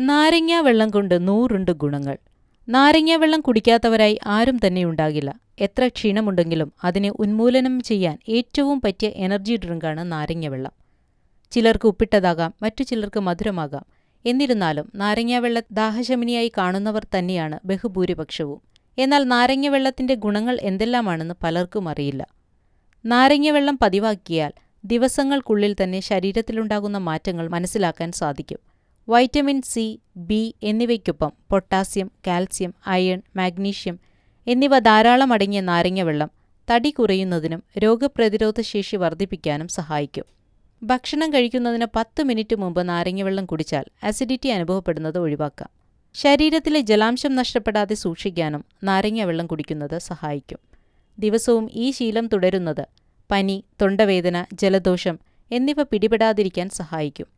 നാരങ്ങാ വെള്ളം കൊണ്ട് 100 ഗുണങ്ങൾ. നാരങ്ങാ വെള്ളം കുടിക്കാത്തവരായി ആരും തന്നെയുണ്ടാകില്ല. എത്ര ക്ഷീണമുണ്ടെങ്കിലും അതിനെ ഉന്മൂലനം ചെയ്യാൻ ഏറ്റവും പറ്റിയ എനർജി ഡ്രിങ്കാണ് നാരങ്ങാവെള്ളം. ചിലർക്ക് ഉപ്പിട്ടതാകാം, മറ്റു ചിലർക്ക് മധുരമാകാം. എന്നിരുന്നാലും നാരങ്ങാവെള്ളം ദാഹശമനിയായി കാണുന്നവർ തന്നെയാണ് ബഹുഭൂരിപക്ഷവും. എന്നാൽ നാരങ്ങാവെള്ളത്തിന്റെ ഗുണങ്ങൾ എന്തെല്ലാമാണെന്ന് പലർക്കും അറിയില്ല. നാരങ്ങാവെള്ളം പതിവാക്കിയാൽ ദിവസങ്ങൾക്കുള്ളിൽ തന്നെ ശരീരത്തിലുണ്ടാകുന്ന മാറ്റങ്ങൾ മനസ്സിലാക്കാൻ സാധിക്കും. വൈറ്റമിൻ സി, ബി എന്നിവയ്ക്കൊപ്പം പൊട്ടാസ്യം, കാൽസ്യം, അയൺ, മാഗ്നീഷ്യം എന്നിവ ധാരാളം അടങ്ങിയ നാരങ്ങാവെള്ളം തടി കുറയുന്നതിനും രോഗപ്രതിരോധശേഷി വർദ്ധിപ്പിക്കാനും സഹായിക്കും. ഭക്ഷണം കഴിക്കുന്നതിന് 10 മിനിറ്റ് മുമ്പ് നാരങ്ങാവെള്ളം കുടിച്ചാൽ അസിഡിറ്റി അനുഭവപ്പെടുന്നത് ഒഴിവാക്കാം. ശരീരത്തിലെ ജലാംശം നഷ്ടപ്പെടാതെ സൂക്ഷിക്കാനും നാരങ്ങാവെള്ളം കുടിക്കുന്നത് സഹായിക്കും. ദിവസവും ഈ ശീലം തുടരുന്നത് പനി, തൊണ്ടവേദന, ജലദോഷം എന്നിവ പിടിപെടാതിരിക്കാൻ സഹായിക്കും.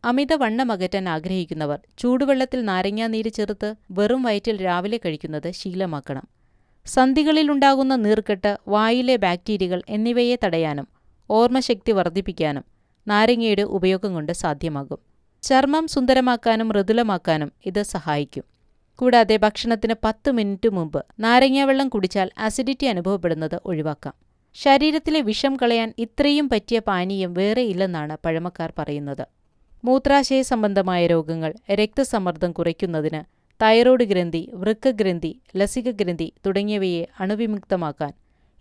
അമിതവണ്ണം അകറ്റാൻ ആഗ്രഹിക്കുന്നവർ ചൂടുവെള്ളത്തിൽ നാരങ്ങാനീര് ചേർത്ത് വെറും വയറ്റിൽ രാവിലെ കഴിക്കുന്നത് ശീലമാക്കണം. സന്ധികളിലുണ്ടാകുന്ന നീർക്കെട്ട്, വായിലെ ബാക്ടീരിയകൾ എന്നിവയെ തടയാനും ഓർമ്മശക്തി വർദ്ധിപ്പിക്കാനും നാരങ്ങയുടെ ഉപയോഗം കൊണ്ട് സാധ്യമാകും. ചർമ്മം സുന്ദരമാക്കാനും മൃദുലമാക്കാനും ഇത് സഹായിക്കും. കൂടാതെ ഭക്ഷണത്തിന് 10 മിനിറ്റ് മുമ്പ് നാരങ്ങാവെള്ളം കുടിച്ചാൽ അസിഡിറ്റി അനുഭവപ്പെടുന്നത് ഒഴിവാക്കാം. ശരീരത്തിലെ വിഷം കളയാൻ ഇത്രയും പറ്റിയ പാനീയം വേറെ ഇല്ലെന്നാണ് പഴമക്കാർ പറയുന്നത്. മൂത്രാശയ സംബന്ധമായ രോഗങ്ങൾ, രക്തസമ്മർദ്ദം കുറയ്ക്കുന്നതിന് തൈറോയ്ഡ് ഗ്രന്ഥി, വൃക്കഗ്രന്ഥി, ലസികഗ്രന്ഥി തുടങ്ങിയവയെ അണുവിമുക്തമാക്കാൻ,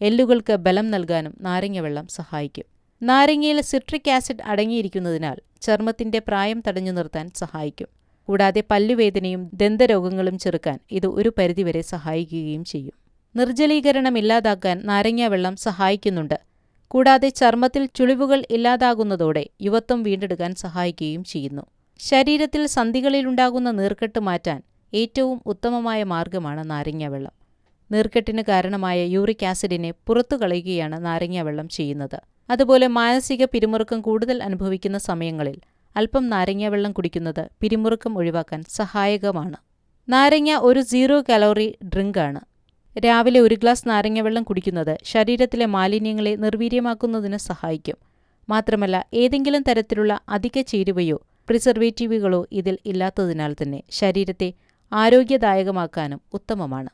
എല്ലുകൾക്ക് ബലം നൽകാനും നാരങ്ങാവെള്ളം സഹായിക്കും. നാരങ്ങയിൽ സിട്രിക് ആസിഡ് അടങ്ങിയിരിക്കുന്നതിനാൽ ചർമ്മത്തിന്റെ പ്രായം തടഞ്ഞു നിർത്താൻ സഹായിക്കും. കൂടാതെ പല്ലുവേദനയും ദന്തരോഗങ്ങളും ചെറുക്കാൻ ഇത് ഒരു പരിധിവരെ സഹായിക്കുകയും ചെയ്യും. നിർജ്ജലീകരണം ഇല്ലാതാക്കാൻ നാരങ്ങാവെള്ളം സഹായിക്കുന്നുണ്ട്. കൂടാതെ ചർമ്മത്തിൽ ചുളിവുകൾ ഇല്ലാതാകുന്നതോടെ യുവത്വം വീണ്ടെടുക്കാൻ സഹായിക്കുകയും ചെയ്യുന്നു. ശരീരത്തിൽ സന്ധികളിലുണ്ടാകുന്ന നീർക്കെട്ട് മാറ്റാൻ ഏറ്റവും ഉത്തമമായ മാർഗമാണ് നാരങ്ങാവെള്ളം. നീർക്കെട്ടിന് കാരണമായ യൂറിക് ആസിഡിനെ പുറത്തു കളയുകയാണ് നാരങ്ങാവെള്ളം ചെയ്യുന്നത്. അതുപോലെ മാനസിക പിരിമുറുക്കം കൂടുതൽ അനുഭവിക്കുന്ന സമയങ്ങളിൽ അല്പം നാരങ്ങാവെള്ളം കുടിക്കുന്നത് പിരിമുറുക്കം ഒഴിവാക്കാൻ സഹായകമാണ്. നാരങ്ങ ഒരു 0 കലോറി ഡ്രിങ്കാണ്. രാവിലെ 1 ഗ്ലാസ് നാരങ്ങാവെള്ളം കുടിക്കുന്നത് ശരീരത്തിലെ മാലിന്യങ്ങളെ നിർവീര്യമാക്കുന്നതിന് സഹായിക്കും. മാത്രമല്ല, ഏതെങ്കിലും തരത്തിലുള്ള അധിക ചേരുവയോ പ്രിസർവേറ്റീവുകളോ ഇതിൽ ഇല്ലാത്തതിനാൽ തന്നെ ശരീരത്തെ ആരോഗ്യദായകമാക്കാനും ഉത്തമമാണ്.